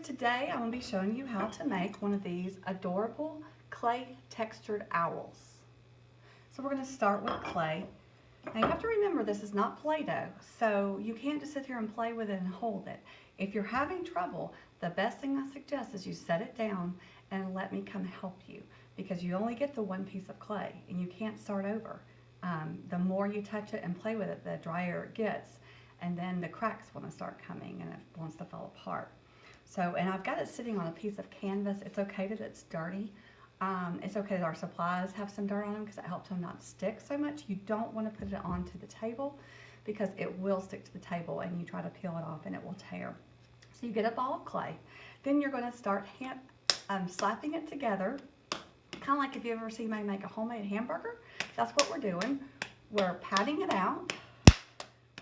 today I'm going to be showing you how to make one of these adorable clay textured owls. So we're going to start with clay. Now you have to remember this is not Play-Doh, so you can't just sit here and play with it and hold it. If you're having trouble, the best thing I suggest is you set it down and let me come help you, because you only get the one piece of clay and you can't start over. The more you touch it and play with it, the drier it gets, and then the cracks want to start coming and it wants to fall apart. So, and I've got it sitting on a piece of canvas. It's okay that it's dirty. It's okay that our supplies have some dirt on them because it helps them not stick so much. You don't want to put it onto the table because it will stick to the table and you try to peel it off and it will tear. So you get a ball of clay. Then you're going to start slapping it together, kind of like if you ever see me make a homemade hamburger. That's what we're doing. We're patting it out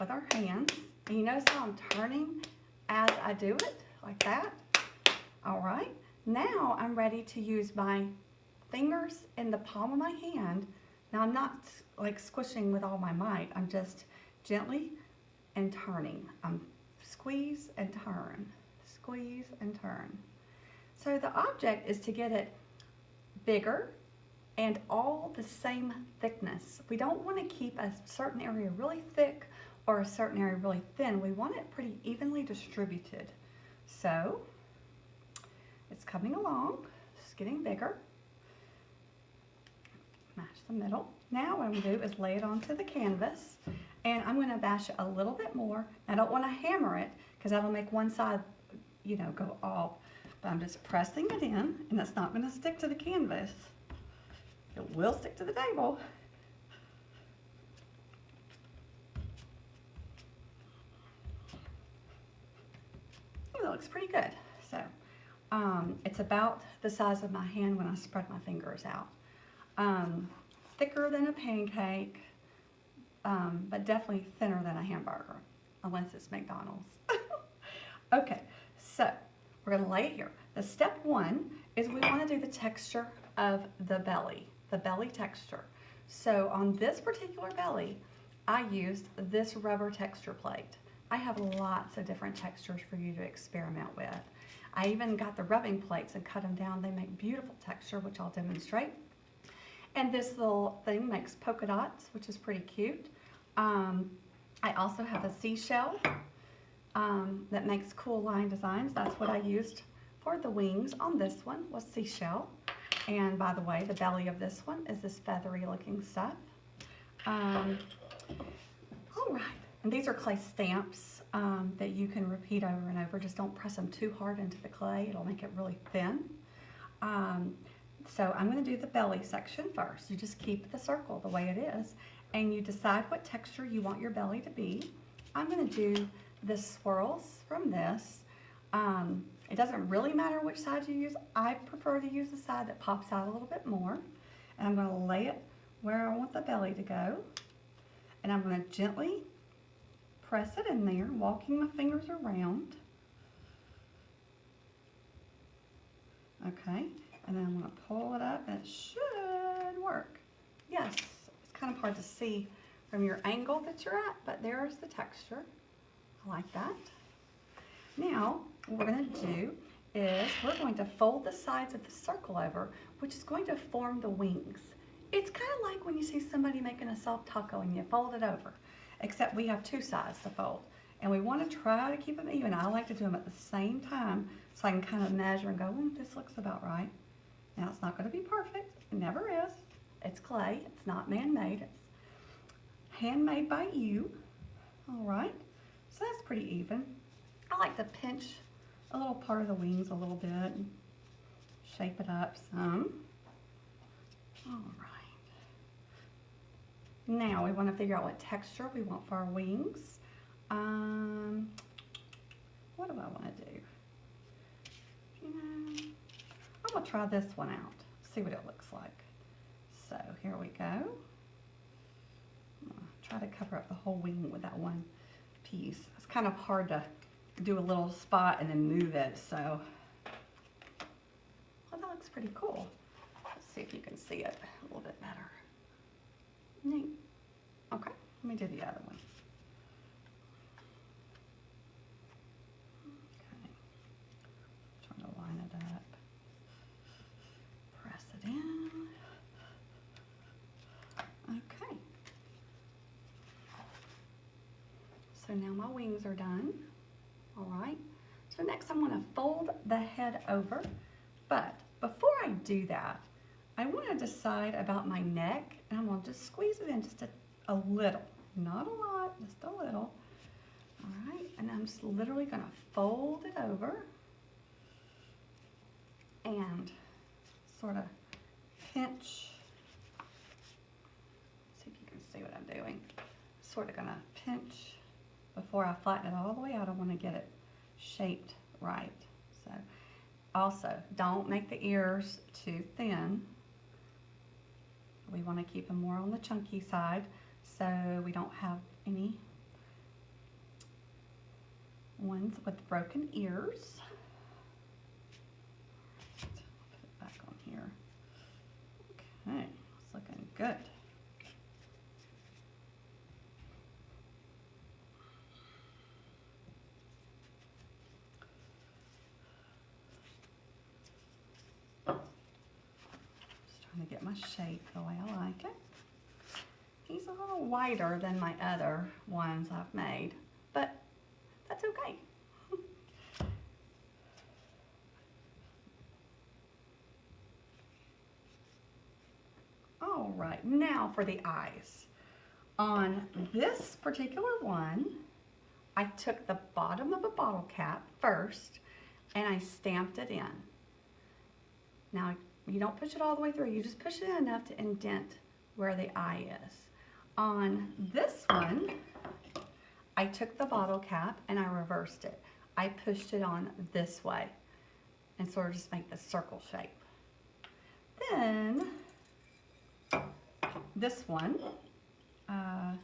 with our hands. And you notice how I'm turning as I do it, like that. All right. Now I'm ready to use my fingers in the palm of my hand. Now I'm not like squishing with all my might. I'm just gently and turning. I'm squeeze and turn, squeeze and turn. So the object is to get it bigger and all the same thickness. We don't want to keep a certain area really thick or a certain area really thin. We want it pretty evenly distributed. So it's coming along, it's getting bigger. Match the middle. Now what I'm going to do is lay it onto the canvas, and I'm going to bash it a little bit more. I don't want to hammer it because that'll make one side, go off. But I'm just pressing it in, and it's not going to stick to the canvas. It will stick to the table. Ooh, that looks pretty good. So it's about the size of my hand when I spread my fingers out. Thicker than a pancake, but definitely thinner than a hamburger, unless it's McDonald's. Okay, so we're going to lay it here. The step one is we want to do the texture of the belly texture. So on this particular belly, I used this rubber texture plate. I have lots of different textures for you to experiment with. I even got the rubbing plates and cut them down. They make beautiful texture, which I'll demonstrate. And this little thing makes polka dots, which is pretty cute. I also have a seashell that makes cool line designs. That's what I used for the wings on this one, was seashell. And by the way, the belly of this one is this feathery looking stuff. All right, and these are clay stamps that you can repeat over and over. Just don't press them too hard into the clay. It'll make it really thin. So I'm going to do the belly section first. You just keep the circle the way it is, and you decide what texture you want your belly to be. I'm going to do the swirls from this. It doesn't really matter which side you use. I prefer to use the side that pops out a little bit more. And I'm going to lay it where I want the belly to go. And I'm going to gently press it in there, walking my fingers around. Okay. And then I'm going to pull it up, and it should work. Yes, it's kind of hard to see from your angle that you're at, but there's the texture. I like that. Now, what we're going to do is we're going to fold the sides of the circle over, which is going to form the wings. It's kind of like when you see somebody making a soft taco and you fold it over, except we have two sides to fold. And we want to try to keep them even. I like to do them at the same time so I can kind of measure and go, this looks about right. Now, it's not going to be perfect. It never is. It's clay. It's not man-made. It's handmade by you. All right. So that's pretty even. I like to pinch a little part of the wings a little bit and shape it up some. All right. Now, we want to figure out what texture we want for our wings. What do I want to do? I'm going to try this one out, see what it looks like. So here we go. I'm going to try to cover up the whole wing with that one piece. It's kind of hard to do a little spot and then move it, so well, that looks pretty cool. Let's see if you can see it a little bit better. Neat. Okay, let me do the other one. Okay. So now my wings are done. All right. So next I'm going to fold the head over. But before I do that, I want to decide about my neck, and I'm going to just squeeze it in just a little. Not a lot, just a little. All right. And I'm just literally going to fold it over and sort of pinch. See if you can see what I'm doing. Sort of going to pinch before I flatten it all the way out. I want to get it shaped right. So also, don't make the ears too thin. We want to keep them more on the chunky side so we don't have any ones with broken ears. Put it back on here. Okay, it's looking good. Trying to get my shape the way I like it. He's a little wider than my other ones I've made, but that's okay. All right, now for the eyes. On this particular one, I took the bottom of a bottle cap first and I stamped it in. Now, you don't push it all the way through, you just push it in enough to indent where the eye is. On this one, I took the bottle cap and I reversed it. I pushed it on this way and sort of just make the circle shape. Then, this one, I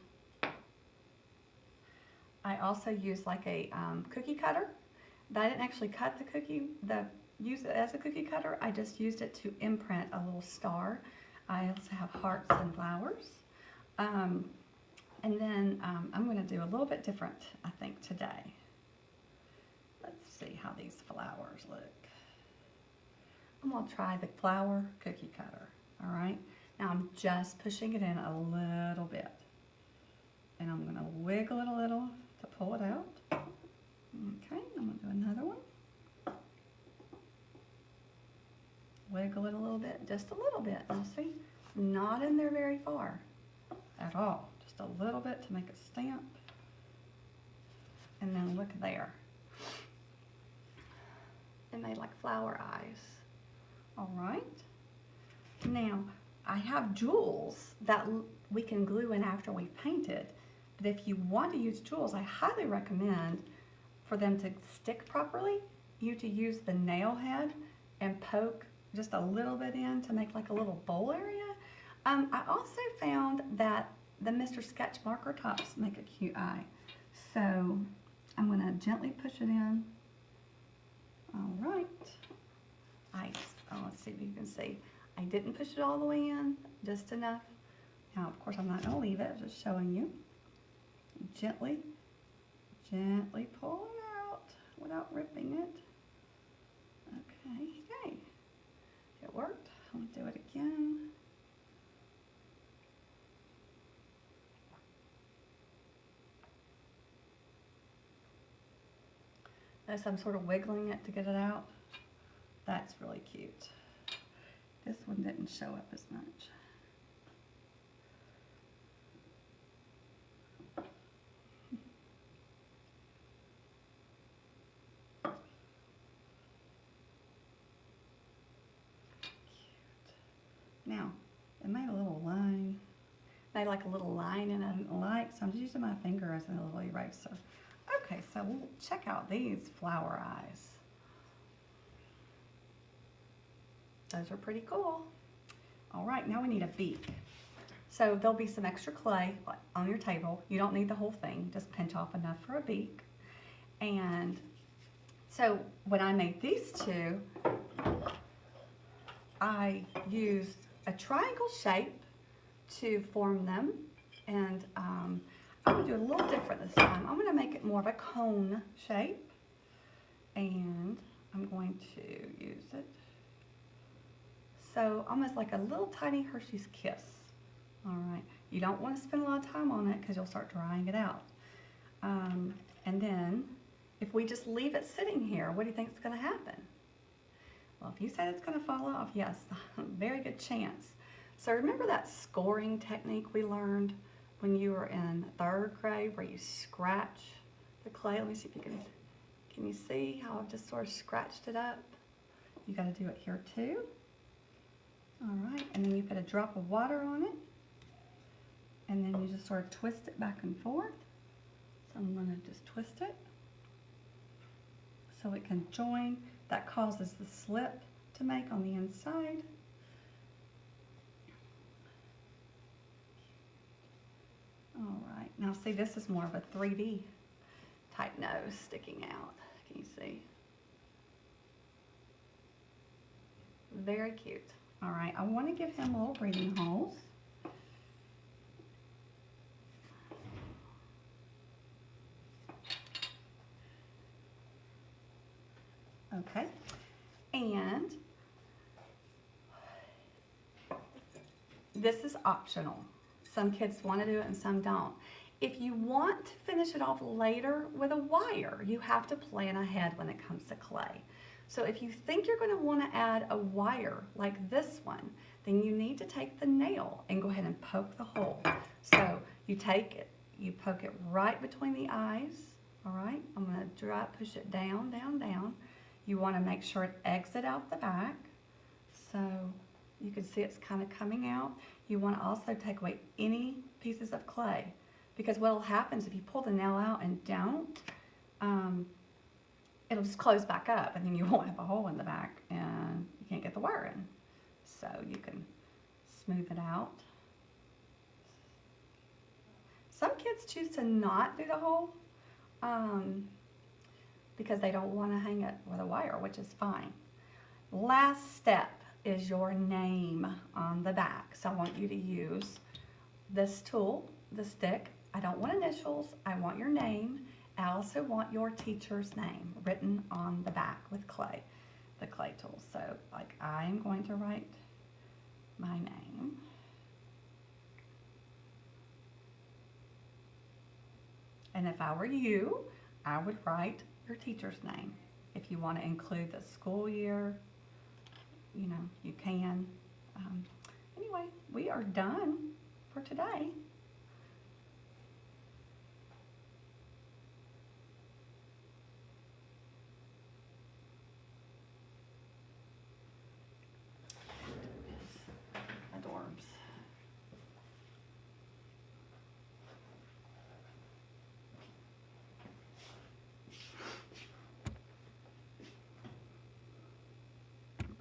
also used like a cookie cutter. But I didn't actually cut the cookie, use it as a cookie cutter. I just used it to imprint a little star. I also have hearts and flowers. And then I'm going to do a little bit different, I think, today. Let's see how these flowers look. I'm going to try the flower cookie cutter, all right? Now I'm just pushing it in a little bit. And I'm going to wiggle it a little to pull it out. Okay, I'm going to do another one. Wiggle it a little bit, just a little bit. Now see, not in there very far at all. Just a little bit to make a stamp. And then look there. It made like flower eyes. All right. Now, I have jewels that we can glue in after we've painted. But if you want to use jewels, I highly recommend for them to stick properly, you to use the nail head and poke just a little bit in to make like a little bowl area. I also found that the Mr. Sketch marker tops make a cute eye. So I'm going to gently push it in. All right. Let's see if you can see. I didn't push it all the way in, just enough. Now, of course, I'm not going to leave it, I'm just showing you. Gently pull it out without ripping it. Okay. It worked. I'll do it again. Notice I'm sort of wiggling it to get it out. That's really cute. This one didn't show up as much. Now, it made a little line. Made like a little line and I didn't like, so I'm just using my finger as a little eraser. Okay, so we'll check out these flower eyes. Those are pretty cool. All right, now we need a beak. So there'll be some extra clay on your table. You don't need the whole thing, just pinch off enough for a beak. And so when I made these two, I used a triangle shape to form them. And I'm going to do a little different this time. I'm going to make it more of a cone shape. And I'm going to use it. So almost like a little tiny Hershey's Kiss. All right. You don't want to spend a lot of time on it because you'll start drying it out. And then if we just leave it sitting here, what do you think is going to happen? Well, if you said it's going to fall off, yes, very good chance. So remember that scoring technique we learned when you were in 3rd grade where you scratch the clay? Let me see if you can you see how I've just sort of scratched it up? You got to do it here too. All right, and then you put a drop of water on it, and then you just sort of twist it back and forth. So I'm going to just twist it so it can join. That causes the slip to make on the inside. All right, now see, this is more of a 3D type nose sticking out. Can you see? Very cute. All right, I want to give him little breathing holes. Okay, and this is optional. Some kids want to do it and some don't. If you want to finish it off later with a wire, you have to plan ahead when it comes to clay. So if you think you're going to want to add a wire like this one, then you need to take the nail and go ahead and poke the hole. So you take it, you poke it right between the eyes, all right? I'm going to push it down, down, down. You want to make sure it exits out the back. So you can see it's kind of coming out. You want to also take away any pieces of clay, because what will happen is if you pull the nail out and don't, it'll just close back up and then you won't have a hole in the back and you can't get the wire in. So you can smooth it out. Some kids choose to not do the hole because they don't want to hang it with a wire, which is fine. Last step is your name on the back. So I want you to use this tool, the stick. I don't want initials, I want your name. I also want your teacher's name written on the back with clay, the clay tool. So like I'm going to write my name. And if I were you, I would write your teacher's name. If you want to include the school year, you know, you can. Anyway, we are done for today.